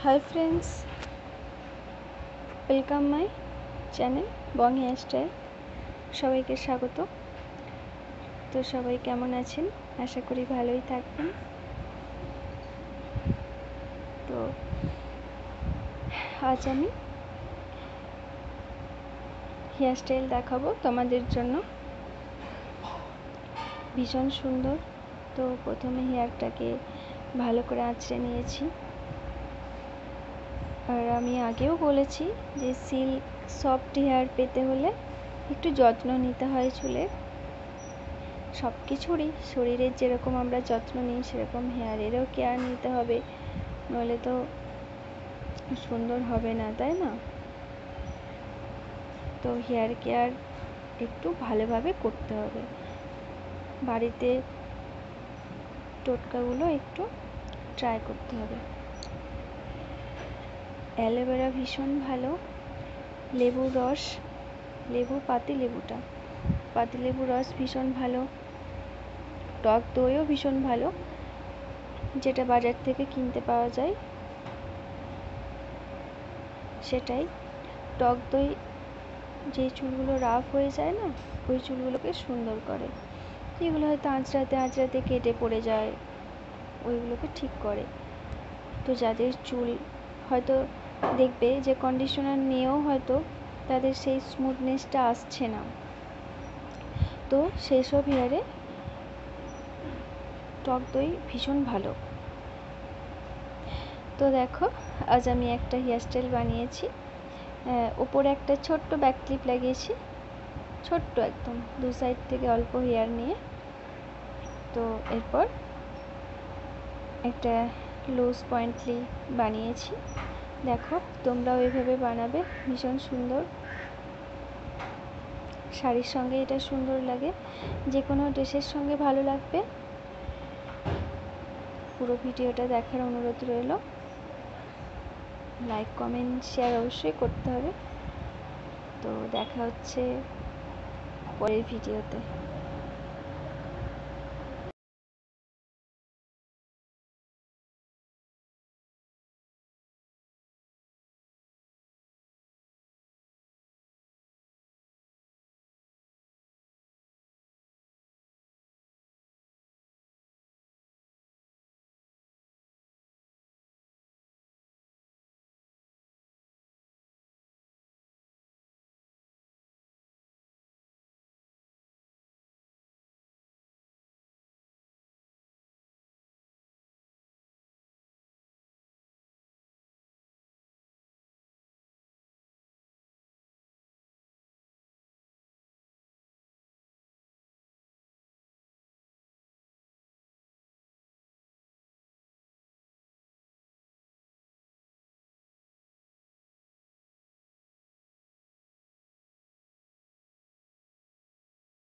High friends, welcome my channel Bong hair style. সবাইকে স্বাগত। তো সবাই কেমন আছেন? আশা করি ভালোই থাকবেন। তো আজ আমি হেয়ার স্টাইল দেখাবো তোমাদের জন্য, ভীষণ সুন্দর। তো প্রথমে হেয়ারটাকে ভালো করে আঁচড়ে নিয়েছি। আর আমি আগেও বলেছি যে সিল্ক সফট হেয়ার পেতে হলে একটু যত্ন নিতে হয় চুলের। সব কিছুরই শরীরের যেরকম আমরা যত্ন নিই সেরকম হেয়ারেরও কেয়ার নিতে হবে, নইলে তো সুন্দর হবে না, তাই না? তো হেয়ার কেয়ার একটু ভালোভাবে করতে হবে। বাড়িতে টোটকাগুলো একটু ট্রাই করতে হবে। অ্যালোভেরা ভীষণ ভালো, লেবুর রস, পাতিলেবুর রস ভীষণ ভালো, টক দইও ভীষণ ভালো, যেটা বাজার থেকে কিনতে পাওয়া যায় সেটাই। টক দই যে চুলগুলো রাফ হয়ে যায় না, ওই চুলগুলোকে সুন্দর করে। যেগুলো হয়তো আঁচড়াতে কেটে পড়ে যায়, ওইগুলোকে ঠিক করে। তো যাদের চুল হয়তো দেখবে যে কন্ডিশনার নিয়েও হয়তো তাদের সেই স্মুথনেসটা আসছে না, তো সেসব হেয়ারে টক দই ভীষণ ভালো। তো দেখো, আজ আমি একটা হেয়ার স্টাইল বানিয়েছি। ওপরে একটা ছোট্ট ব্যাক ক্লিপ লাগিয়েছি, ছোট্ট একদম, দু সাইড থেকে অল্প হেয়ার নিয়ে। তো এরপর একটা লুজ পয়েন্টলি বানিয়েছি। দেখো, তোমরাও এইভাবে বানাবে, ভীষণ সুন্দর। শাড়ির সঙ্গে এটা সুন্দর লাগে, যে কোনো ড্রেসের সঙ্গে ভালো লাগবে। পুরো ভিডিওটা দেখার অনুরোধ রইল। লাইক, কমেন্ট, শেয়ার অবশ্যই করতে হবে। তো দেখা হচ্ছে পরের ভিডিওতে।